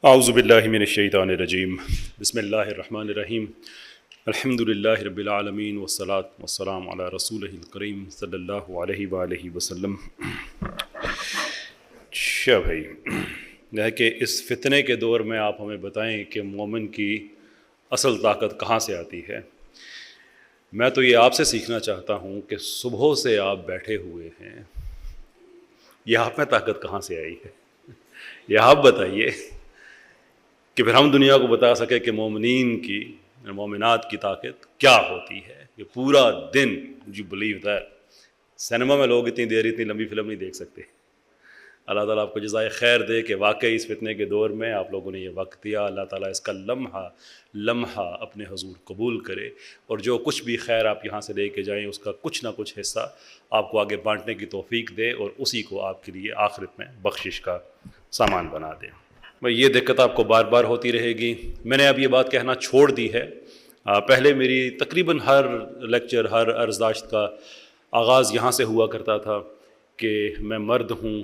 اعوذ باللہ من الشیطان الرجیم بسم اللہ الرحمن الرحیم الحمد للہ رب العالمین والصلاة والسلام علی رسولہ الکریم صلی اللہ علیہ وآلہ وسلم۔ اچھا بھائی، یہ ہے کہ اس فتنے کے دور میں آپ ہمیں بتائیں کہ مومن کی اصل طاقت کہاں سے آتی ہے۔ میں تو یہ آپ سے سیکھنا چاہتا ہوں کہ صبح سے آپ بیٹھے ہوئے ہیں، یہ آپ میں طاقت کہاں سے آئی ہے، یہ آپ بتائیے کہ پھر ہم دنیا کو بتا سکے کہ مومنین کی مومنات کی طاقت کیا ہوتی ہے۔ کہ پورا دن یو بلیو دیٹ سینما میں لوگ اتنی دیر اتنی لمبی فلم نہیں دیکھ سکتے۔ اللہ تعالیٰ آپ کو جزائے خیر دے کہ واقعی اس فتنے کے دور میں آپ لوگوں نے یہ وقت دیا۔ اللہ تعالیٰ اس کا لمحہ لمحہ اپنے حضور قبول کرے، اور جو کچھ بھی خیر آپ یہاں سے لے کے جائیں اس کا کچھ نہ کچھ حصہ آپ کو آگے بانٹنے کی توفیق دے، اور اسی کو آپ کے لیے آخرت میں بخشش کا سامان بنا دے۔ بھائی یہ دقت آپ کو بار بار ہوتی رہے گی۔ میں نے اب یہ بات کہنا چھوڑ دی ہے۔ پہلے میری تقریباً ہر لیکچر، ہر عرض داشت کا آغاز یہاں سے ہوا کرتا تھا کہ میں مرد ہوں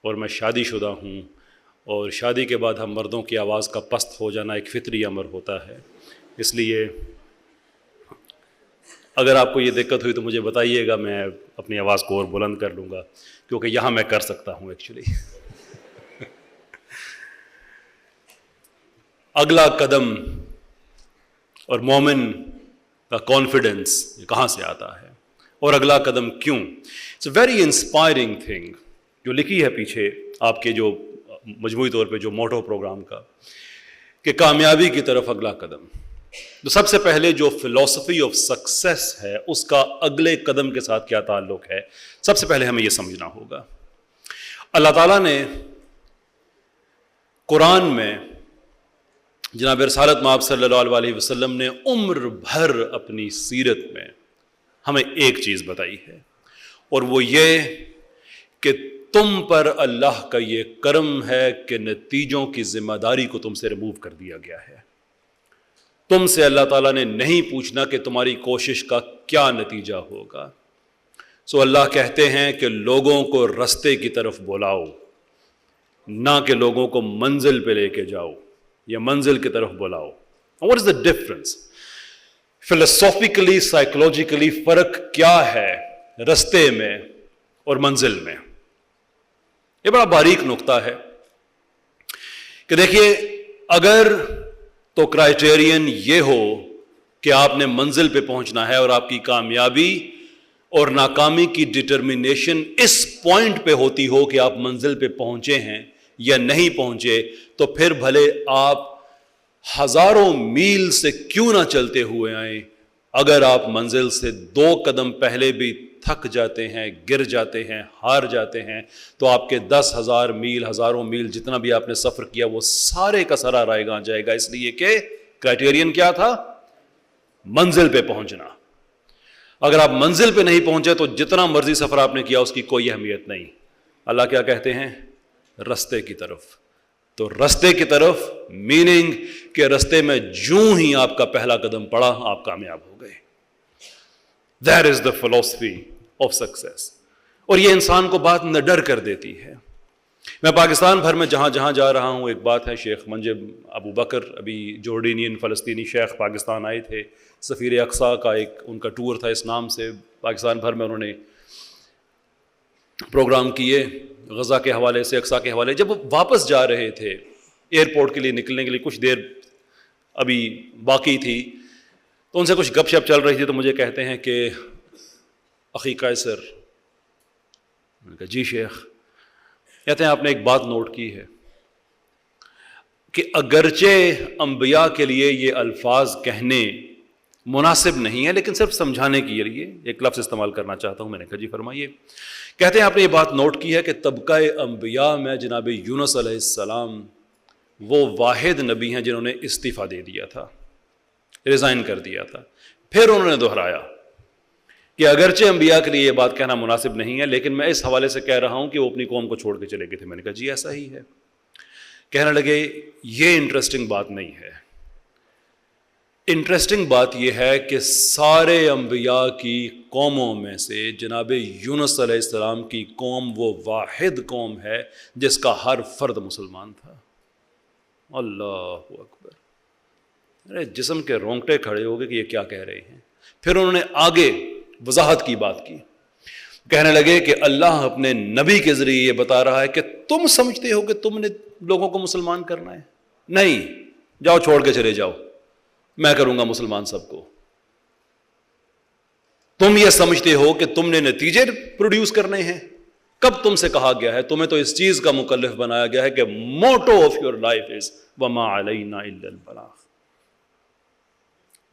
اور میں شادی شدہ ہوں، اور شادی کے بعد ہم مردوں کی آواز کا پست ہو جانا ایک فطری امر ہوتا ہے۔ اس لیے اگر آپ کو یہ دقت ہوئی تو مجھے بتائیے گا، میں اپنی آواز کو اور بلند کر لوں گا، کیونکہ یہاں میں کر سکتا ہوں ایکچولی۔ اگلا قدم اور مومن کا کانفیڈنس یہ کہاں سے آتا ہے، اور اگلا قدم کیوں؟ It's a very inspiring thing جو لکھی ہے پیچھے آپ کے جو مجموعی طور پہ جو موٹو پروگرام کا، کہ کامیابی کی طرف اگلا قدم۔ تو سب سے پہلے جو فلسفی آف سکسیس ہے اس کا اگلے قدم کے ساتھ کیا تعلق ہے، سب سے پہلے ہمیں یہ سمجھنا ہوگا۔ اللہ تعالیٰ نے قرآن میں جناب رسالت مآب صلی اللہ علیہ وسلم نے عمر بھر اپنی سیرت میں ہمیں ایک چیز بتائی ہے، اور وہ یہ کہ تم پر اللہ کا یہ کرم ہے کہ نتیجوں کی ذمہ داری کو تم سے ریموو کر دیا گیا ہے۔ تم سے اللہ تعالیٰ نے نہیں پوچھنا کہ تمہاری کوشش کا کیا نتیجہ ہوگا۔ سو اللہ کہتے ہیں کہ لوگوں کو رستے کی طرف بلاؤ، نہ کہ لوگوں کو منزل پہ لے کے جاؤ یا منزل کی طرف بلاؤ۔ What is the difference؟ Philosophically psychologically فرق کیا ہے رستے میں اور منزل میں؟ یہ بڑا باریک نقطہ ہے کہ دیکھیے، اگر تو کرائیٹیرین یہ ہو کہ آپ نے منزل پہ پہنچنا ہے اور آپ کی کامیابی اور ناکامی کی ڈٹرمنیشن اس پوائنٹ پہ ہوتی ہو کہ آپ منزل پہ پہنچے ہیں یا نہیں پہنچے، تو پھر بھلے آپ ہزاروں میل سے کیوں نہ چلتے ہوئے آئیں، اگر آپ منزل سے 2 قدم پہلے بھی تھک جاتے ہیں، گر جاتے ہیں، ہار جاتے ہیں، تو آپ کے 10,000 میل، ہزاروں میل جتنا بھی آپ نے سفر کیا وہ سارے کا سارا رائے گاں جائے گا، اس لیے کہ کرائیٹیرین کیا تھا؟ منزل پہ پہنچنا۔ اگر آپ منزل پہ نہیں پہنچے تو جتنا مرضی سفر آپ نے کیا اس کی کوئی اہمیت نہیں۔ اللہ کیا کہتے ہیں؟ رستے کی طرف۔ تو رستے کی طرف میننگ کہ رستے میں جوں ہی آپ کا پہلا قدم پڑا آپ کامیاب ہو گئے۔ That is the philosophy of success۔ اور یہ انسان کو بات نہ ڈر کر دیتی ہے۔ میں پاکستان بھر میں جہاں جہاں جا رہا ہوں، ایک بات ہے، شیخ منجب ابو بکر ابھی جورڈینین فلسطینی شیخ پاکستان آئے تھے، سفیر اقصیٰ کا ایک ان کا ٹور تھا اس نام سے، پاکستان بھر میں انہوں نے پروگرام کیے غزہ کے حوالے سے، اقصیٰ کے حوالے۔ جب وہ واپس جا رہے تھے ایئرپورٹ کے لیے نکلنے کے لیے، کچھ دیر ابھی باقی تھی، تو ان سے کچھ گپ شپ چل رہی تھی، تو مجھے کہتے ہیں کہ اخی قیصر، میں نے کہا جی شیخ، کہتے ہیں آپ نے ایک بات نوٹ کی ہے کہ اگرچہ انبیاء کے لیے یہ الفاظ کہنے مناسب نہیں ہے، لیکن صرف سمجھانے کے لیے ایک لفظ استعمال کرنا چاہتا ہوں۔ میں نے کہا جی فرمائیے۔ کہتے ہیں آپ نے یہ بات نوٹ کی ہے کہ طبقہ انبیاء میں جناب یونس علیہ السلام وہ واحد نبی ہیں جنہوں نے استعفیٰ دے دیا تھا، ریزائن کر دیا تھا۔ پھر انہوں نے دہرایا کہ اگرچہ انبیاء کے لیے یہ بات کہنا مناسب نہیں ہے، لیکن میں اس حوالے سے کہہ رہا ہوں کہ وہ اپنی قوم کو چھوڑ کے چلے گئے تھے۔ میں نے کہا جی ایسا ہی ہے۔ کہنے لگے یہ انٹرسٹنگ بات نہیں ہے، انٹرسٹنگ بات یہ ہے کہ سارے انبیاء کی قوموں میں سے جناب یونس علیہ السلام کی قوم وہ واحد قوم ہے جس کا ہر فرد مسلمان تھا۔ اللہ اکبر، ارے جسم کے رونگٹے کھڑے ہو گئے کہ یہ کیا کہہ رہے ہیں. پھر انہوں نے آگے وضاحت کی بات کی، کہنے لگے کہ اللہ اپنے نبی کے ذریعے یہ بتا رہا ہے کہ تم سمجھتے ہو کہ تم نے لوگوں کو مسلمان کرنا ہے، نہیں، جاؤ چھوڑ کے چلے جاؤ، میں کروں گا مسلمان سب کو. تم یہ سمجھتے ہو کہ تم نے نتیجے پروڈیوس کرنے ہیں، کب تم سے کہا گیا ہے؟ تمہیں تو اس چیز کا مکلف بنایا گیا ہے کہ motto of your life is وما علینا الا البلاغ،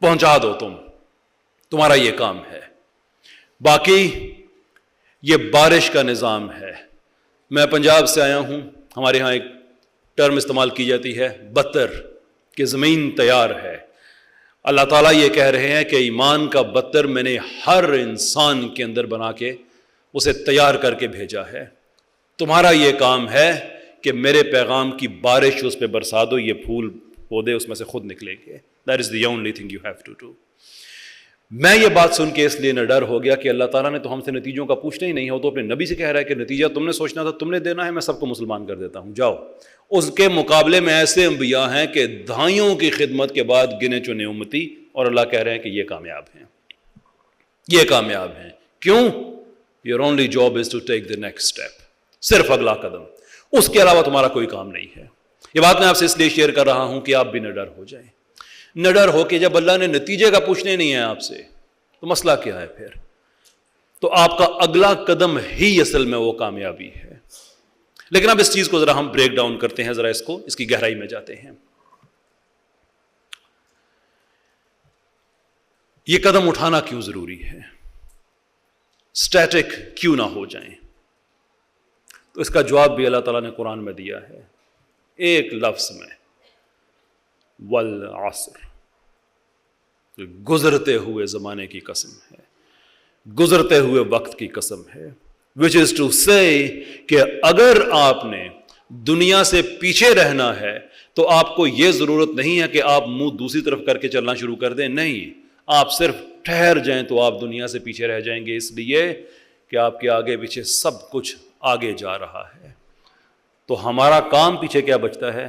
پہنچا دو، تمہارا یہ کام ہے. باقی یہ بارش کا نظام ہے. میں پنجاب سے آیا ہوں، ہمارے ہاں ایک ٹرم استعمال کی جاتی ہے بتر، کہ زمین تیار ہے. اللہ تعالیٰ یہ کہہ رہے ہیں کہ ایمان کا بتر میں نے ہر انسان کے اندر بنا کے اسے تیار کر کے بھیجا ہے. تمہارا یہ کام ہے کہ میرے پیغام کی بارش اس پہ برسا دو، یہ پھول پودے اس میں سے خود نکلیں گے. That is the only thing you have to do. میں یہ بات سن کے اس لیے نڈر ہو گیا کہ اللہ تعالیٰ نے تو ہم سے نتیجوں کا پوچھنا ہی نہیں ہو، تو اپنے نبی سے کہہ رہا ہے کہ نتیجہ تم نے سوچنا تھا، تم نے دینا ہے، میں سب کو مسلمان کر دیتا ہوں، جاؤ. اس کے مقابلے میں ایسے انبیاء ہیں کہ دہائیوں کی خدمت کے بعد گنے چنے امتی، اور اللہ کہہ رہے ہیں کہ یہ کامیاب ہیں، یہ کامیاب ہیں. کیوں؟ Your only job is to take the next step. صرف اگلا قدم، اس کے علاوہ تمہارا کوئی کام نہیں ہے. یہ بات میں آپ سے اس لیے شیئر کر رہا ہوں کہ آپ بھی نڈر ہو جائیں. نڈر ہو کہ جب اللہ نے نتیجے کا پوچھنے نہیں ہے آپ سے، تو مسئلہ کیا ہے پھر؟ تو آپ کا اگلا قدم ہی اصل میں وہ کامیابی ہے. لیکن اب اس چیز کو ذرا ہم بریک ڈاؤن کرتے ہیں، ذرا اس کی گہرائی میں جاتے ہیں. یہ قدم اٹھانا کیوں ضروری ہے؟ اسٹیٹک کیوں نہ ہو جائیں؟ تو اس کا جواب بھی اللہ تعالیٰ نے قرآن میں دیا ہے، ایک لفظ میں، والعصر. گزرتے ہوئے زمانے کی قسم ہے، گزرتے ہوئے وقت کی قسم ہے. which is to say کہ اگر آپ نے دنیا سے پیچھے رہنا ہے تو آپ کو یہ ضرورت نہیں ہے کہ آپ منہ دوسری طرف کر کے چلنا شروع کر دیں. نہیں، آپ صرف ٹھہر جائیں تو آپ دنیا سے پیچھے رہ جائیں گے، اس لیے کہ آپ کے آگے پیچھے سب کچھ آگے جا رہا ہے. تو ہمارا کام پیچھے کیا بچتا ہے؟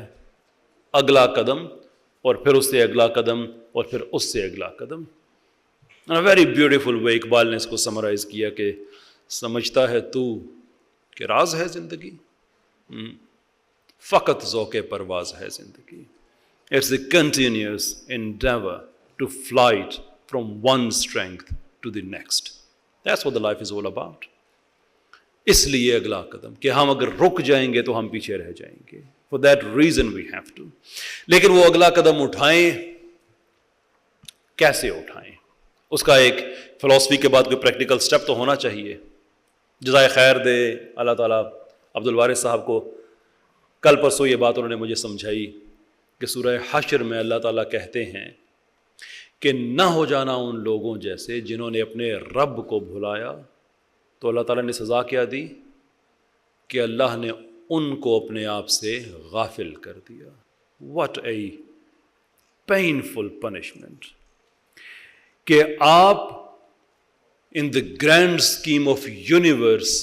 اگلا قدم، اور پھر اس سے اگلا قدم، اور پھر اس سے اگلا قدم. ویری بیوٹیفل وے اقبال نے اس کو سمرائز کیا کہ سمجھتا ہے تو کہ راز ہے زندگی، فقط ذوق پرواز ہے زندگی. It's a continuous endeavor to flight from one strength to the next. That's what the life is all about. اس لیے اگلا قدم کہ ہم اگر رک جائیں گے تو ہم پیچھے رہ جائیں گے. For that reason we have to. لیکن وہ اگلا قدم اٹھائیں، کیسے اٹھائیں؟ اس کا ایک فلسفی کے بعد کوئی پریکٹیکل سٹیپ تو ہونا چاہیے. جزائے خیر دے اللہ تعالیٰ عبد الوارث صاحب کو. کل پرسوں یہ بات انہوں نے مجھے سمجھائی کہ سورہ حشر میں اللہ تعالیٰ کہتے ہیں کہ نہ ہو جانا ان لوگوں جیسے جنہوں نے اپنے رب کو بھلایا. تو اللہ تعالیٰ نے سزا کیا دی کہ اللہ نے ان کو اپنے آپ سے غافل کر دیا. What a painful punishment. کہ آپ in the grand scheme of universe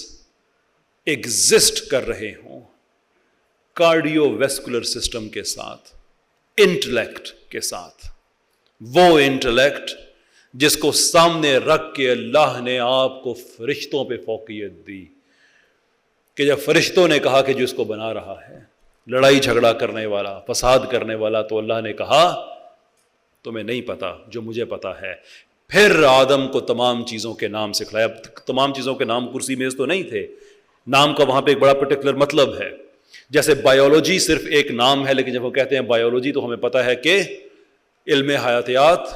exist کر رہے ہوں کارڈیو ویسکولر سسٹم کے ساتھ، انٹلیکٹ کے ساتھ. وہ انٹلیکٹ جس کو سامنے رکھ کے اللہ نے آپ کو فرشتوں پہ فوقیت دی کہ جب فرشتوں نے کہا کہ جو اس کو بنا رہا ہے لڑائی جھگڑا کرنے والا، فساد کرنے والا، تو اللہ نے کہا تمہیں نہیں پتا جو مجھے پتا ہے. پھر آدم کو تمام چیزوں کے نام سکھلایا. تمام چیزوں کے نام کرسی میز تو نہیں تھے، نام کا وہاں پہ ایک بڑا پرٹیکولر مطلب ہے. جیسے بایولوجی صرف ایک نام ہے، لیکن جب وہ کہتے ہیں بایولوجی تو ہمیں پتا ہے کہ علم حیاتیات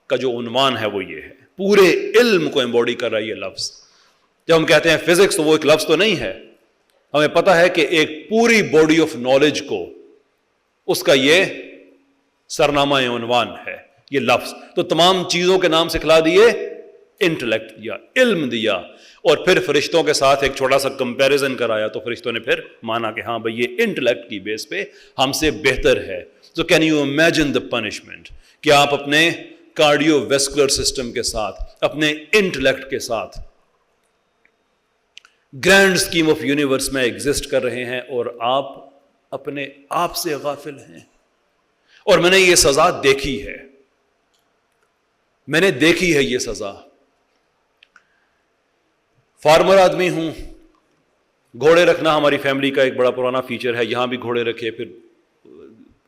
کا جو عنوان ہے وہ یہ ہے، پورے علم کو ایمبوڈی کر رہا ہے یہ لفظ. جب ہم کہتے ہیں فزکس تو وہ ایک لفظ تو نہیں ہے، ہمیں پتا ہے کہ ایک پوری باڈی آف نالج کو اس کا یہ سرنامہ عنوان ہے یہ لفظ. تو تمام چیزوں کے نام سکھلا دیے، انٹلیکٹ دیا، علم دیا، اور پھر فرشتوں کے ساتھ ایک چھوٹا سا کمپیریزن کرایا تو فرشتوں نے پھر مانا کہ ہاں بھئی یہ انٹلیکٹ کی بیس پہ ہم سے بہتر ہے. So can you imagine the punishment کہ آپ اپنے کارڈیو ویسکولر سسٹم کے ساتھ، اپنے انٹلیکٹ کے ساتھ گرینڈ اسکیم آف یونیورس میں ایگزسٹ کر رہے ہیں اور آپ اپنے آپ سے غافل ہیں. اور میں نے یہ سزا دیکھی ہے، میں نے دیکھی ہے یہ سزا. فارمر آدمی ہوں، گھوڑے رکھنا ہماری فیملی کا ایک بڑا پرانا فیچر ہے. یہاں بھی گھوڑے رکھے. پھر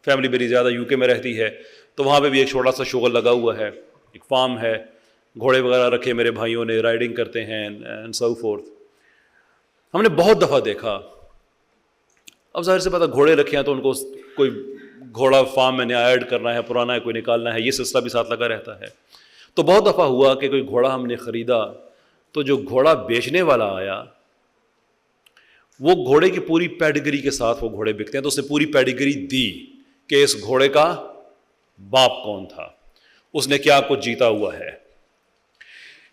فیملی میری زیادہ یو کے میں رہتی ہے تو وہاں پہ بھی ایک چھوٹا سا شغل لگا ہوا ہے، ایک فارم ہے. گھوڑے وغیرہ رکھے میرے بھائیوں نے، رائڈنگ کرتے ہیں اینڈ سو فورتھ. ہم نے بہت دفعہ دیکھا. اب ظاہر سے پتہ گھوڑے رکھے ہیں تو ان کو کوئی گھوڑا فارم میں نیا ایڈ کرنا ہے، پرانا ہے کوئی نکالنا ہے، یہ سلسلہ بھی ساتھ لگا رہتا ہے. تو بہت دفعہ ہوا کہ کوئی گھوڑا ہم نے خریدا تو جو گھوڑا بیچنے والا آیا وہ گھوڑے کی پوری پیڈگری کے ساتھ وہ گھوڑے بکتے ہیں، تو اس نے پوری پیڈگری دی کہ اس گھوڑے کا باپ کون تھا، اس نے کیا کچھ جیتا ہوا ہے،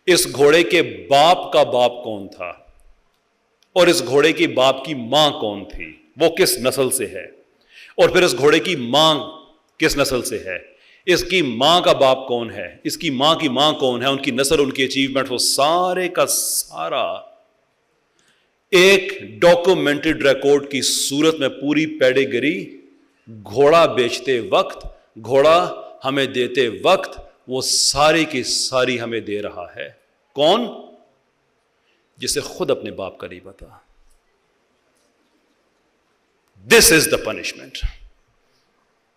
اس گھوڑے کے باپ کا باپ کون تھا، اور اس گھوڑے کی باپ کی ماں کون تھی، وہ کس نسل سے ہے، اور پھر اس گھوڑے کی ماں کس نسل سے ہے، اس کی ماں کا باپ کون ہے، اس کی ماں کون ہے، ان کی نسل، ان کی اچیومنٹ، وہ سارے کا سارا ایک ڈاکومنٹڈ ریکارڈ کی صورت میں پوری پیڈگری گھوڑا بیچتے وقت، گھوڑا ہمیں دیتے وقت وہ ساری کی ساری ہمیں دے رہا ہے. کون؟ جسے خود اپنے باپ کا نہیں پتا. دس از دا پنشمنٹ.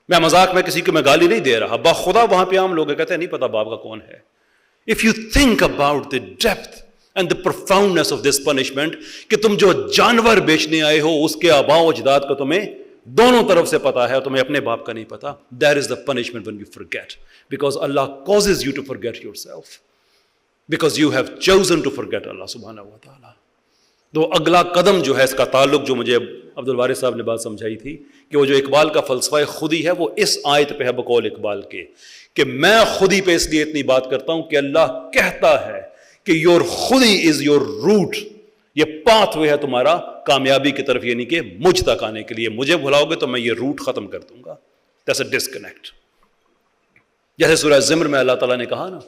میں مذاق میں کسی کو میں گالی نہیں دے رہا، باخدا وہاں پہ عام لوگ کہتے ہیں نہیں پتا باپ کا کون ہے. If you think about the depth and the profoundness of this punishment کہ تم جو جانور بیچنے آئے ہو اس کے آباء و اجداد کا تمہیں دونوں طرف سے پتا ہے اور تمہیں اپنے باپ کا نہیں پتا. That is the punishment when you forget, because Allah causes you to forget yourself, because you have chosen to forget Allah subhanahu wa ta'ala. تو اگلا قدم جو ہے اس کا تعلق جو مجھے عبد الوارث صاحب نے بات سمجھائی تھی کہ وہ جو اقبال کا فلسفہ خودی ہے وہ اس آیت پہ ہے بقول اقبال کے کہ میں خودی پہ اس لیے اتنی بات کرتا ہوں کہ اللہ کہتا ہے کہ یور خودی از یور روٹ، یہ پاتھ وے ہے تمہارا کامیابی کی طرف، یعنی کہ مجھ تک آنے کے لیے. مجھے بھلاؤ گے تو میں یہ روٹ ختم کر دوں گا. That's a disconnect. جیسے سورہ زمر میں اللہ تعالیٰ نے کہا نا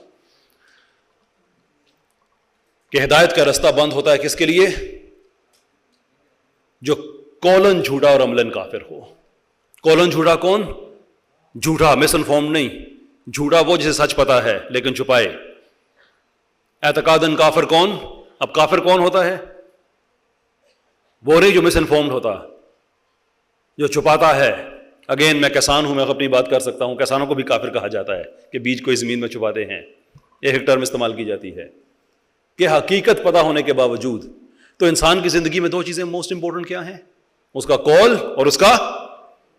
کہ ہدایت کا رستہ بند ہوتا ہے کس کے لیے؟ جو کولن جھوٹا اور عملن کافر ہو. کولن جھوٹا کون؟ جھوٹا مس انفارم نہیں، جھوٹا وہ جسے سچ پتا ہے لیکن چھپائے. اعتقادن کافر کون؟ اب کافر کون ہوتا ہے؟ وہ نہیں جو مس انفارمڈ ہوتا، جو چھپاتا ہے. اگین میں کسان ہوں، میں اپنی بات کر سکتا ہوں. کسانوں کو بھی کافر کہا جاتا ہے کہ بیج کو زمین میں چھپاتے ہیں. ایک ٹرم استعمال کی جاتی ہے کہ حقیقت پتہ ہونے کے باوجود. تو انسان کی زندگی میں دو چیزیں موسٹ امپورٹنٹ کیا ہیں؟ اس کا قول اور اس کا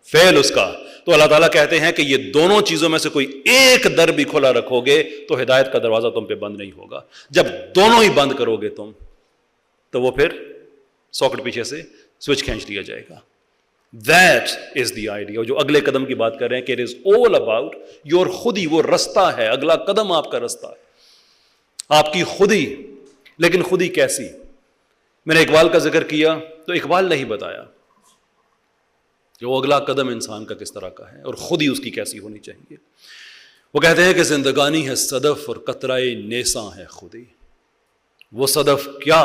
فعل اس کا. تو اللہ تعالیٰ کہتے ہیں کہ یہ دونوں چیزوں میں سے کوئی ایک در بھی کھلا رکھو گے تو ہدایت کا دروازہ تم پہ بند نہیں ہوگا. جب دونوں ہی بند کرو گے تم تو وہ پھر ساکٹ پیچھے سے سوئچ کھینچ لیا جائے گا. That is the idea. جو اگلے قدم کی بات کر رہے ہیں کہ it is all about your خودی، وہ رستہ ہے، اگلا قدم آپ کا رستہ ہے، آپ کی خودی. لیکن خودی کیسی؟ میں نے اقبال کا ذکر کیا تو اقبال نے ہی بتایا کہ وہ اگلا قدم انسان کا کس طرح کا ہے اور خودی اس کی کیسی ہونی چاہیے. وہ کہتے ہیں کہ زندگانی ہے صدف اور قطرۂ نیساں ہے خودی. وہ صدف کیا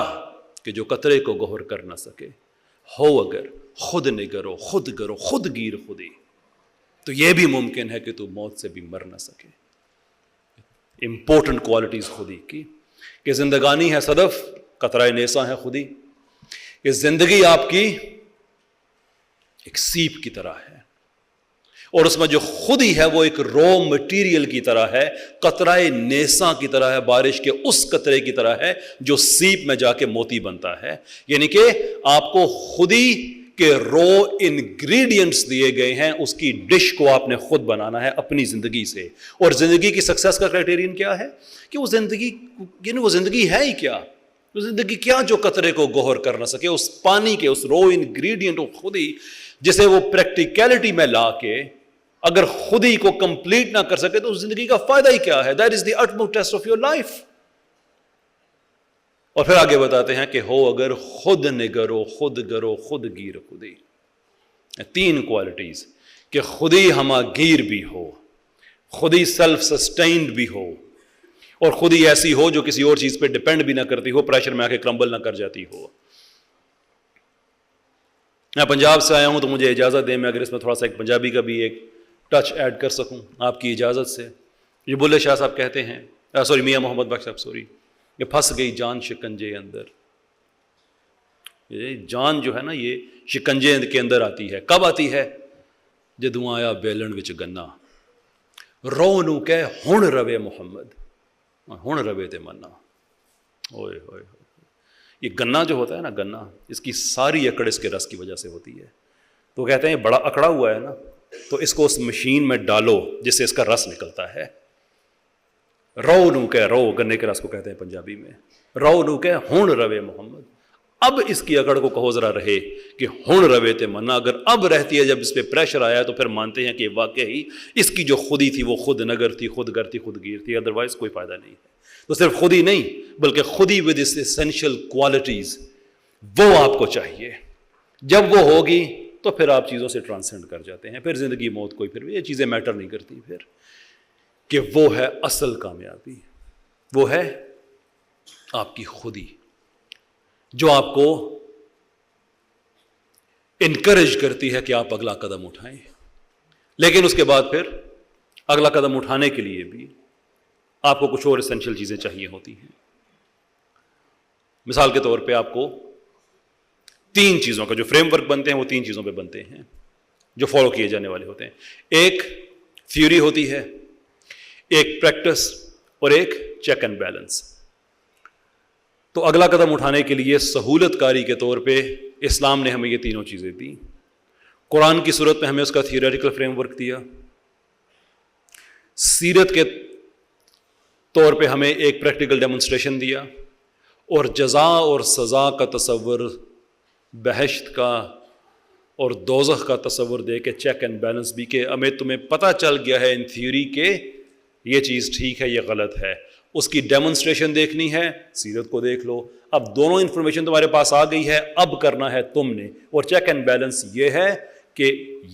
کہ جو قطرے کو گوہر کر نہ سکے، ہو اگر خود نگرو خود گرو خود گیر خودی، تو یہ بھی ممکن ہے کہ تو موت سے بھی مر نہ سکے. امپورٹنٹ کوالٹیز خودی کی کہ زندگانی ہے صدف، قطرۂ نیساں ہے خودی. کہ زندگی آپ کی ایک سیپ کی طرح ہے اور اس میں جو خودی ہے وہ ایک رو مٹیریل کی طرح ہے، قطرۂ نیساں کی طرح ہے، بارش کے اس قطرے کی طرح ہے جو سیپ میں جا کے موتی بنتا ہے. یعنی کہ آپ کو خودی کے رو انگریڈینٹس دیے گئے ہیں، اس کی ڈش کو آپ نے خود بنانا ہے اپنی زندگی سے. اور زندگی کی سکسیس کا کرائٹیرین کیا ہے کہ وہ زندگی، یعنی وہ زندگی ہے ہی کیا؟ وہ زندگی کیا جو قطرے کو گوہر کر نہ سکے، اس پانی کے اس رو انگریڈینٹ خودی جسے وہ پریکٹیکلٹی میں لا کے اگر خودی کو کمپلیٹ نہ کر سکے تو اس زندگی کا فائدہ ہی کیا ہے؟ That is the utmost test of your life. اور پھر آگے بتاتے ہیں کہ ہو اگر خود نگرو خود گرو خود گیر خودی. تین کوالٹیز کہ خودی ہما گیر بھی ہو، خودی سیلف سسٹینڈ بھی ہو، اور خودی ایسی ہو جو کسی اور چیز پہ ڈیپینڈ بھی نہ کرتی ہو، پریشر میں آ کے کرمبل نہ کر جاتی ہو. میں پنجاب سے آیا ہوں تو مجھے اجازت دیں میں اگر اس میں تھوڑا سا ایک پنجابی کا بھی ایک ٹچ ایڈ کر سکوں آپ کی اجازت سے. یہ بلے شاہ صاحب کہتے ہیں, میاں محمد بخش صاحب, یہ پھنس گئی جان شکنجے اندر. یہ جان جو ہے نا یہ شکنجے کے اندر آتی ہے. کب آتی ہے؟ جدوں آیا بیلن وچ گنا, رو نو کہ ہن روے محمد, ہن روے تے منا. اوئے ہوئے, یہ گنا جو ہوتا ہے نا, گنا, اس کی ساری اکڑ اس کے رس کی وجہ سے ہوتی ہے. تو کہتے ہیں بڑا اکڑا ہوا ہے نا, تو اس کو اس مشین میں ڈالو جس سے اس کا رس نکلتا ہے. رو نو کہ, رو گنے کے رس کو کہتے ہیں پنجابی میں, رو نو کہ ہن روے محمد. اب اس کی اکڑ کو کہو ذرا رہے کہ ہن روے تے منا. اگر اب رہتی ہے, جب اس پہ پریشر آیا تو پھر مانتے ہیں کہ واقعی اس کی جو خودی تھی وہ خود نگر تھی, خود گر تھی, خود گیر تھی, ادروائز کوئی فائدہ نہیں ہے. تو صرف خودی نہیں بلکہ خودی ود اس اسینشل کوالٹیز, وہ آپ کو چاہیے. جب وہ ہوگی تو پھر آپ چیزوں سے ٹرانسینڈ کر جاتے ہیں. پھر زندگی موت کوئی پھر یہ چیزیں میٹر نہیں کرتی پھر, کہ وہ ہے اصل کامیابی, وہ ہے آپ کی خودی جو آپ کو انکریج کرتی ہے کہ آپ اگلا قدم اٹھائیں. لیکن اس کے بعد پھر اگلا قدم اٹھانے کے لیے بھی آپ کو کچھ اور اسینشل چیزیں چاہیے ہوتی ہیں. مثال کے طور پہ آپ کو 3 چیزوں کا جو فریم ورک بنتے ہیں وہ 3 چیزوں پہ بنتے ہیں جو فالو کیے جانے والے ہوتے ہیں. ایک تھیوری ہوتی ہے, ایک پریکٹس, اور ایک چیک اینڈ بیلنس. تو اگلا قدم اٹھانے کے لیے سہولت کاری کے طور پہ اسلام نے ہمیں یہ تینوں چیزیں دیں. قرآن کی صورت میں ہمیں اس کا تھیوریٹیکل فریم ورک دیا, سیرت کے طور پہ ہمیں ایک پریکٹیکل ڈیمونسٹریشن دیا, اور جزا اور سزا کا تصور, بہشت کا اور دوزخ کا تصور دے کے چیک اینڈ بیلنس بھی, کہ ہمیں تمہیں پتہ چل گیا ہے ان تھیوری کہ یہ چیز ٹھیک ہے, یہ غلط ہے, اس کی ڈیمونسٹریشن دیکھنی ہے, سیرت کو دیکھ لو. اب دونوں انفارمیشن تمہارے پاس آ گئی ہے, اب کرنا ہے تم نے. اور چیک اینڈ بیلنس یہ ہے کہ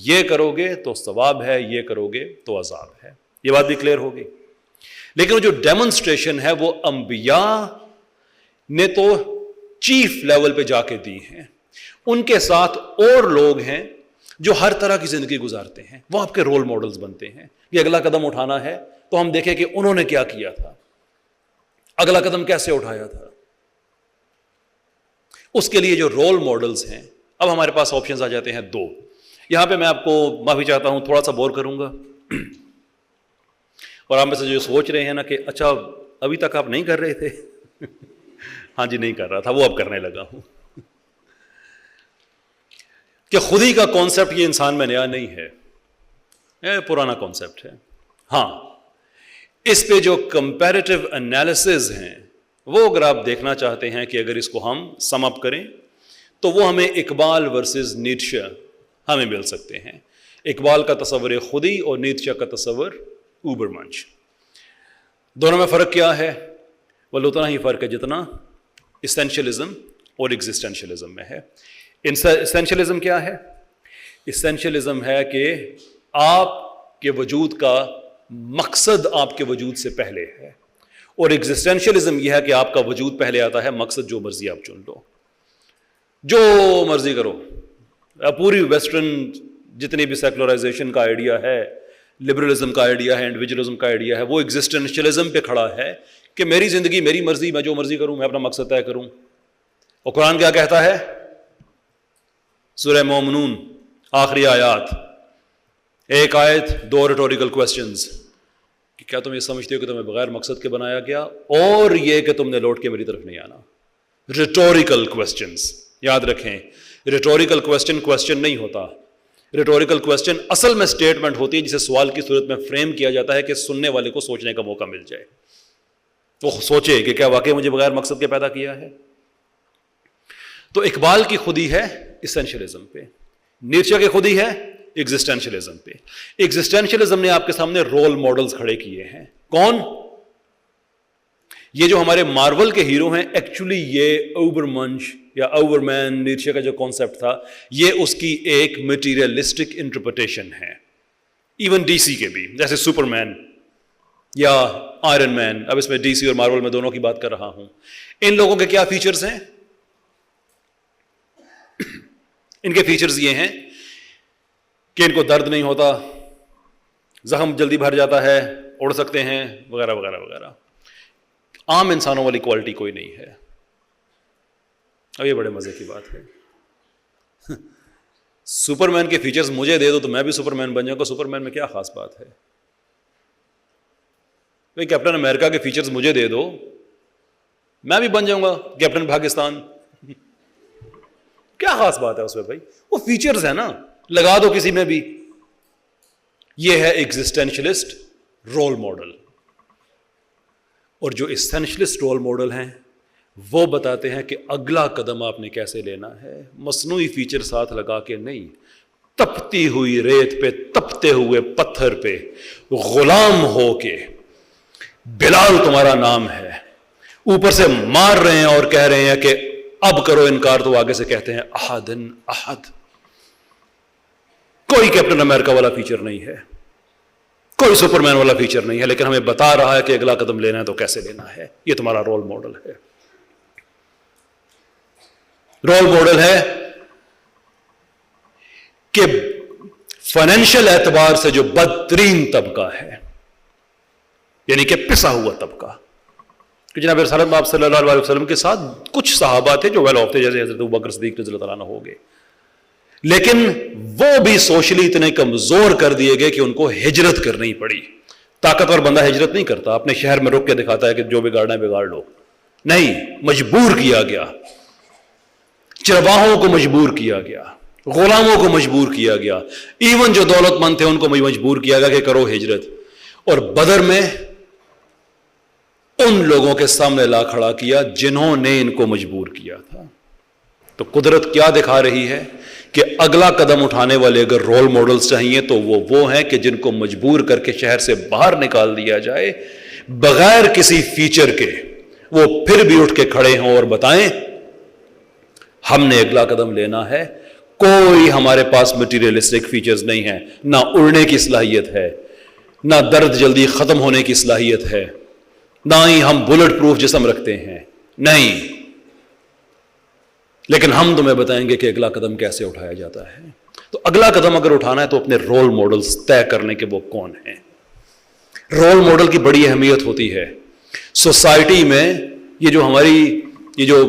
یہ کرو گے تو ثواب ہے, یہ کرو گے تو عذاب ہے. یہ بات بھی کلیئر ہوگی. لیکن وہ جو ڈیمونسٹریشن ہے وہ انبیاء نے تو چیف لیول پہ جا کے دی ہیں, ان کے ساتھ اور لوگ ہیں جو ہر طرح کی زندگی گزارتے ہیں, وہ آپ کے رول ماڈلز بنتے ہیں. یہ اگلا قدم اٹھانا ہے تو ہم دیکھیں کہ انہوں نے کیا کیا تھا, اگلا قدم کیسے اٹھایا تھا. اس کے لیے جو رول ماڈلز ہیں, اب ہمارے پاس آپشنز آ جاتے ہیں 2. یہاں پہ میں آپ کو معافی چاہتا ہوں, تھوڑا سا بور کروں گا, اور آپ میں سے جو سوچ رہے ہیں نا کہ اچھا ابھی تک آپ نہیں کر رہے تھے, ہاں جی نہیں کر رہا تھا, وہ اب کرنے لگا ہوں. کہ خودی کا کانسیپٹ یہ انسان میں نیا نہیں ہے, پرانا کانسیپٹ ہے. ہاں اس پہ جو کمپیریٹیو انالیسز ہیں وہ اگر آپ دیکھنا چاہتے ہیں کہ اگر اس کو ہم سم اپ کریں تو وہ ہمیں اقبال ورسز نیٹشے ہمیں مل سکتے ہیں. اقبال کا تصور خودی اور نیٹشے کا تصور اوبرمنش. دونوں میں فرق کیا ہے؟ وہ اتنا ہی فرق ہے جتنا اسینشلزم اور ایگزسٹینشلزم میں ہے. اسینشلزم کیا ہے؟ اسینشلزم ہے کہ آپ کے وجود کا مقصد آپ کے وجود سے پہلے ہے, اور ایگزسٹینشلزم یہ ہے کہ آپ کا وجود پہلے آتا ہے, مقصد جو مرضی آپ چن لو, جو مرضی کرو. پوری ویسٹرن جتنی بھی سیکولرائزیشن کا آئیڈیا ہے, لبرلزم کا آئیڈیا ہے, انڈیویجولزم کا آئیڈیا ہے, وہ ایگزسٹینشلزم پہ کھڑا ہے کہ میری زندگی میری مرضی, میں جو مرضی کروں, میں اپنا مقصد طے کروں. اور قرآن کیا کہتا ہے؟ سورہ مومنون آخری آیات, ایک آیت 2 ریٹوریکل کوسچنز, کہ کیا تم یہ سمجھتے ہو کہ تمہیں بغیر مقصد کے بنایا گیا, اور یہ کہ تم نے لوٹ کے میری طرف نہیں آنا. ریٹوریکل کوسچنز یاد رکھیں, ریٹوریکل کوسچن نہیں ہوتا. ریٹوریکل کوسچن اصل میں اسٹیٹمنٹ ہوتی ہے جسے سوال کی صورت میں فریم کیا جاتا ہے کہ سننے والے کو سوچنے کا موقع مل جائے, وہ سوچے کہ کیا واقعی مجھے بغیر مقصد کے پیدا کیا ہے. تو اقبال کی خودی ہے اسینشلزم پہ, نیٹشے کی خودی ہے ایگزسٹینشلزم پہ. ایگزسٹینشلزم نے آپ کے سامنے رول ماڈلز کھڑے کیے ہیں. کون؟ یہ جو ہمارے مارول کے ہیرو ہیں, ایکچولی یہ اوبرمنش یا اوورمین نیٹشے کا جو کانسیپٹ تھا یہ اس کی ایک مٹیریلسٹک انٹرپریٹیشن ہے. ایون ڈی سی کے بھی, جیسے سپرمین یا آئرن مین, اب اس میں ڈی سی اور مارول میں دونوں کی بات کر رہا ہوں. ان لوگوں کے کیا فیچرز ہیں؟ ان کے فیچرز یہ ہیں کہ ان کو درد نہیں ہوتا, زخم جلدی بھر جاتا ہے, اڑ سکتے ہیں, وغیرہ وغیرہ وغیرہ. عام انسانوں والی کوالٹی کوئی نہیں ہے. اب یہ بڑے مزے کی بات ہے. سپر مین کے فیچرز مجھے دے دو تو میں بھی سپر مین بن جاؤں گا. سپر مین میں کیا خاص بات ہے؟ بھائی کیپٹن امریکہ کے فیچرز مجھے دے دو, میں بھی بن جاؤں گا کیپٹن پاکستان. کیا خاص بات ہے اس میں بھائی؟ وہ فیچرز ہیں نا, لگا دو کسی میں بھی. یہ ہے ایگزسٹینشلسٹ رول ماڈل. اور جو ایگزسٹینشلسٹ رول ماڈل ہیں وہ بتاتے ہیں کہ اگلا قدم آپ نے کیسے لینا ہے. مصنوعی فیچر ساتھ لگا کے نہیں, تپتی ہوئی ریت پہ, تپتے ہوئے پتھر پہ غلام ہو کے, بلال تمہارا نام ہے, اوپر سے مار رہے ہیں اور کہہ رہے ہیں کہ اب کرو انکار, تو آگے سے کہتے ہیں احدن احد. کوئی کیپٹن امریکہ والا فیچر نہیں ہے, کوئی سپر مین والا فیچر نہیں ہے, لیکن ہمیں بتا رہا ہے کہ اگلا قدم لینا ہے تو کیسے لینا ہے. یہ تمہارا رول ماڈل ہے. رول ماڈل ہے کہ فائنینشل اعتبار سے جو بدترین طبقہ ہے, یعنی کہ پسا ہوا طبقہ, کہ جناب رسالت آپ صلی اللہ علیہ وسلم کے ساتھ کچھ صحابہ تھے جو ویل آف تھے, جیسے حضرت ابوبکر صدیق رضی اللہ تعالیٰ عنہ ہو گئے, لیکن وہ بھی سوشلی اتنے کمزور کر دیے گئے کہ ان کو ہجرت کرنی پڑی. طاقتور بندہ ہجرت نہیں کرتا, اپنے شہر میں رک کے دکھاتا ہے کہ جو بگاڑنا ہے بگاڑ لو. نہیں, مجبور کیا گیا, چرواہوں کو مجبور کیا گیا, غلاموں کو مجبور کیا گیا, ایون جو دولت مند تھے ان کو مجبور کیا گیا کہ کرو ہجرت. اور بدر میں ان لوگوں کے سامنے لا کھڑا کیا جنہوں نے ان کو مجبور کیا تھا. تو قدرت کیا دکھا رہی ہے کہ اگلا قدم اٹھانے والے اگر رول ماڈلز چاہیے تو وہ ہیں کہ جن کو مجبور کر کے شہر سے باہر نکال دیا جائے بغیر کسی فیچر کے, وہ پھر بھی اٹھ کے کھڑے ہوں اور بتائیں ہم نے اگلا قدم لینا ہے. کوئی ہمارے پاس مٹیریلسٹک فیچرز نہیں ہیں, نہ اڑنے کی صلاحیت ہے, نہ درد جلدی ختم ہونے کی صلاحیت ہے, نہ ہی ہم بلٹ پروف جسم رکھتے ہیں, نہیں. لیکن ہم تمہیں بتائیں گے کہ اگلا قدم کیسے اٹھایا جاتا ہے. تو اگلا قدم اگر اٹھانا ہے تو اپنے رول ماڈلز طے کرنے کے وہ کون ہیں. رول ماڈل کی بڑی اہمیت ہوتی ہے سوسائٹی میں. یہ جو ہماری یہ جو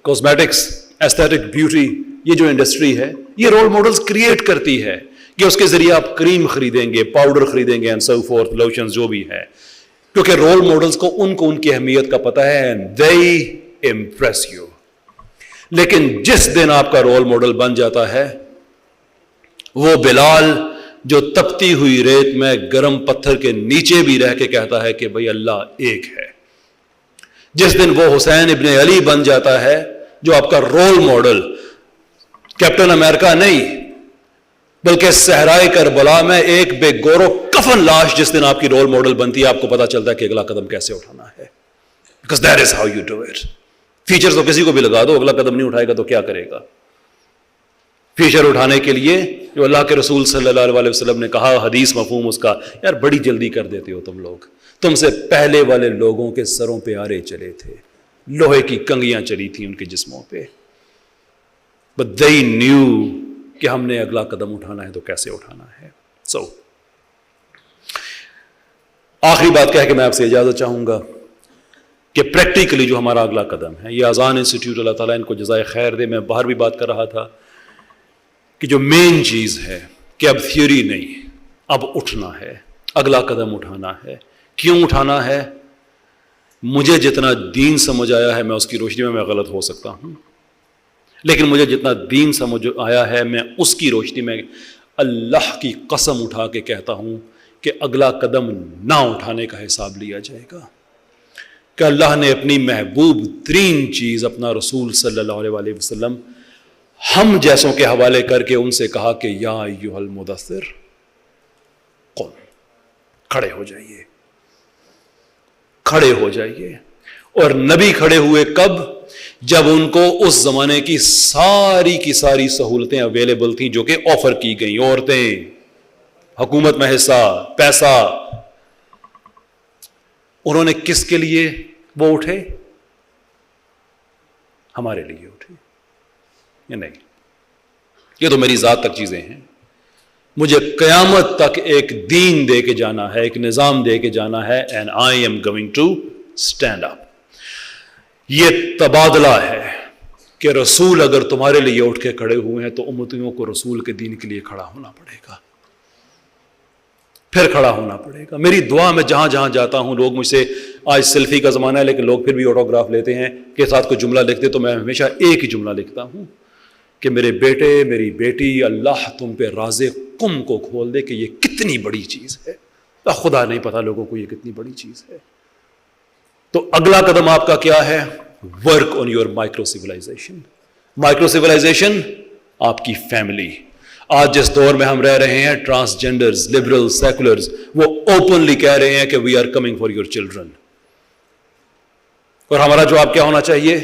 کاسمیٹکس, ایستھیٹک بیوٹی, یہ جو انڈسٹری ہے, یہ رول ماڈلز کریٹ کرتی ہے کہ اس کے ذریعے آپ کریم خریدیں گے, پاؤڈر خریدیں گے, اینڈ سو فورتھ, لوشنز جو بھی ہے, کیونکہ رول ماڈلز کو ان کی اہمیت کا پتہ ہے, اینڈ they impress you. لیکن جس دن آپ کا رول ماڈل بن جاتا ہے وہ بلال جو تپتی ہوئی ریت میں گرم پتھر کے نیچے بھی رہ کے کہتا ہے کہ بھئی اللہ ایک ہے, جس دن وہ حسین ابن علی بن جاتا ہے جو آپ کا رول ماڈل کیپٹن امریکہ نہیں بلکہ صحرائے کربلا میں ایک بے گور و کفن لاش جس دن آپ کی رول ماڈل بنتی ہے, آپ کو پتا چلتا ہے کہ اگلا قدم کیسے اٹھانا ہے. Because that is how you do it. Feature تو کسی کو بھی لگا دو, اگلا قدم نہیں اٹھائے گا تو کیا کرے گا؟ فیچر اٹھانے کے لیے جو اللہ کے رسول صلی اللہ علیہ وسلم نے کہا, حدیث مفہوم اس کا, یار بڑی جلدی کر دیتے ہو تم لوگ, تم سے پہلے والے لوگوں کے سروں پہ آرے چلے تھے, لوہے کی کنگیاں چلی تھیں ان کے جسموں پہ, but they knew کہ ہم نے اگلا قدم اٹھانا ہے تو کیسے اٹھانا ہے. سو آخری بات کہہ کے میں آپ سے اجازت چاہوں گا کہ پریکٹیکلی جو ہمارا اگلا قدم ہے, یہ اذان انسٹیٹیوٹ, اللہ تعالیٰ ان کو جزائے خیر دے, میں باہر بھی بات کر رہا تھا کہ جو مین چیز ہے کہ اب تھیوری نہیں, اب اٹھنا ہے, اگلا قدم اٹھانا ہے. کیوں اٹھانا ہے؟ مجھے جتنا دین سمجھ آیا ہے, میں اس کی روشنی میں غلط ہو سکتا ہوں, لیکن مجھے جتنا دین سمجھ آیا ہے میں اس کی روشنی میں اللہ کی قسم اٹھا کے کہتا ہوں کہ اگلا قدم نہ اٹھانے کا حساب لیا جائے گا. کہ اللہ نے اپنی محبوب ترین چیز اپنا رسول صلی اللہ علیہ وسلم ہم جیسوں کے حوالے کر کے ان سے کہا کہ یا ایھا المدثر قم, کھڑے ہو جائیے, کھڑے ہو جائیے. اور نبی کھڑے ہوئے کب؟ جب ان کو اس زمانے کی ساری سہولتیں اویلیبل تھیں جو کہ آفر کی گئیں, عورتیں, حکومت میں حصہ, پیسہ. انہوں نے کس کے لیے وہ اٹھے؟ ہمارے لیے اٹھے یا نہیں؟ یہ تو میری ذات تک چیزیں ہیں. مجھے قیامت تک ایک دین دے کے جانا ہے, ایک نظام دے کے جانا ہے, and I am going to stand up. یہ تبادلہ ہے کہ رسول اگر تمہارے لیے اٹھ کے کھڑے ہوئے ہیں تو امتیوں کو رسول کے دین کے لیے کھڑا ہونا پڑے گا, پھر کھڑا ہونا پڑے گا. میری دعا میں جہاں جہاں جاتا ہوں, لوگ مجھ سے, آج سیلفی کا زمانہ ہے لیکن لوگ پھر بھی آٹوگراف لیتے ہیں کہ ساتھ کوئی جملہ لکھتے, تو میں ہمیشہ ایک ہی جملہ لکھتا ہوں کہ میرے بیٹے میری بیٹی, اللہ تم پہ راز قم کو کھول دے کہ یہ کتنی بڑی چیز ہے. خدا نہیں پتا لوگوں کو یہ کتنی بڑی چیز ہے. تو اگلا قدم آپ کا کیا ہے؟ Work on your micro civilisation. Micro civilisation آپ کی فیملی. آج جس دور میں ہم رہ رہے ہیں, ٹرانسجینڈرز, لبرل, سیکولرز, وہ اوپنلی کہہ رہے ہیں کہ we are coming for your children. اور ہمارا جواب کیا ہونا چاہیے؟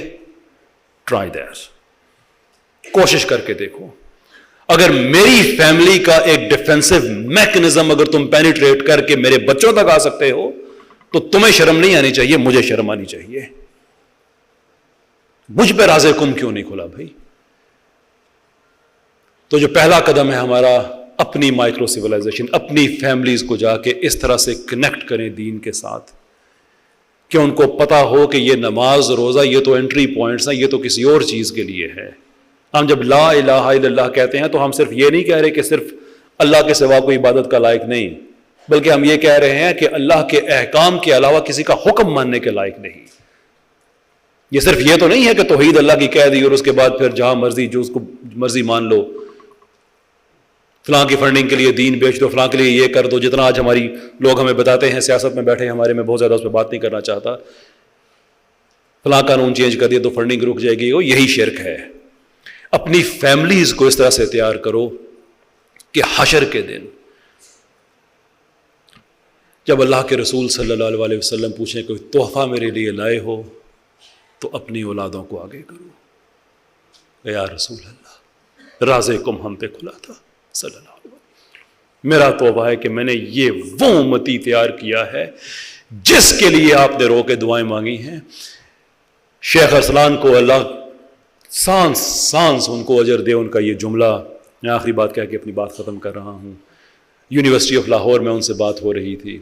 Try that. کوشش کر کے دیکھو. اگر میری فیملی کا ایک ڈیفینسو میکنزم اگر تم پینیٹریٹ کر کے میرے بچوں تک آ سکتے ہو تو تمہیں شرم نہیں آنی چاہیے, مجھے شرم آنی چاہیے. مجھ پہ راز قم کیوں نہیں کھلا بھائی؟ تو جو پہلا قدم ہے ہمارا, اپنی مائکرو سیولائزیشن, اپنی فیملیز کو جا کے اس طرح سے کنیکٹ کریں دین کے ساتھ کہ ان کو پتا ہو کہ یہ نماز روزہ یہ تو انٹری پوائنٹس ہیں, یہ تو کسی اور چیز کے لیے ہے. ہم جب لا الہ الا اللہ کہتے ہیں تو ہم صرف یہ نہیں کہہ رہے کہ صرف اللہ کے سوا کوئی عبادت کا لائق نہیں, بلکہ ہم یہ کہہ رہے ہیں کہ اللہ کے احکام کے علاوہ کسی کا حکم ماننے کے لائق نہیں. یہ صرف یہ تو نہیں ہے کہ توحید اللہ کی کہہ دی اور اس کے بعد پھر جہاں مرضی جو اس کو مرضی مان لو, فلاں کی فنڈنگ کے لیے دین بیچ دو, فلاں کے لیے یہ کر دو. جتنا آج ہماری لوگ ہمیں بتاتے ہیں, سیاست میں بیٹھے ہمارے, میں بہت زیادہ اس پہ بات نہیں کرنا چاہتا, فلاں قانون چینج کر دیا تو فنڈنگ رک جائے گی, وہ یہی شرک ہے. اپنی فیملیز کو اس طرح سے تیار کرو کہ حشر کے دن جب اللہ کے رسول صلی اللہ علیہ وسلم پوچھیں کوئی تحفہ میرے لیے لائے ہو تو اپنی اولادوں کو آگے کرو, یا رسول اللہ راز قم ہم پہ کھلا تھا صلی اللہ علیہ وسلم. میرا توبہ ہے کہ میں نے یہ وہ امتی تیار کیا ہے جس کے لیے آپ نے رو کے دعائیں مانگی ہیں. شیخ ارسلان کو اللہ سانس سانس ان کو اجر دے, ان کا یہ جملہ. میں آخری بات کہہ کے اپنی بات ختم کر رہا ہوں. یونیورسٹی آف لاہور میں ان سے بات ہو رہی تھی,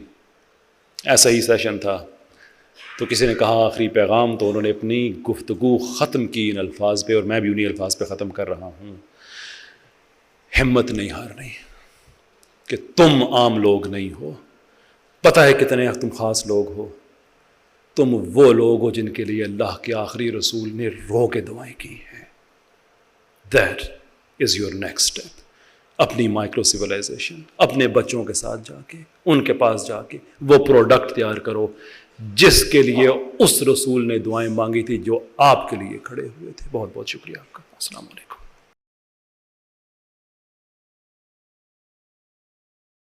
ایسا ہی سیشن تھا, تو کسی نے کہا آخری پیغام, تو انہوں نے اپنی گفتگو ختم کی ان الفاظ پہ, اور میں بھی انہی الفاظ پہ ختم کر رہا ہوں. ہمت نہیں ہارنی کہ تم عام لوگ نہیں ہو, پتہ ہے کتنے تم خاص لوگ ہو. تم وہ لوگ ہو جن کے لیے اللہ کے آخری رسول نے رو کے دعائیں کی ہیں. That is your next step. اپنی مائکرو سیولائزیشن, اپنے بچوں کے ساتھ جا کے ان کے پاس جا کے وہ پروڈکٹ تیار کرو جس کے لیے اس رسول نے دعائیں مانگی تھی جو آپ کے لیے کھڑے ہوئے تھے. بہت بہت شکریہ آپ کا. السلام علیکم.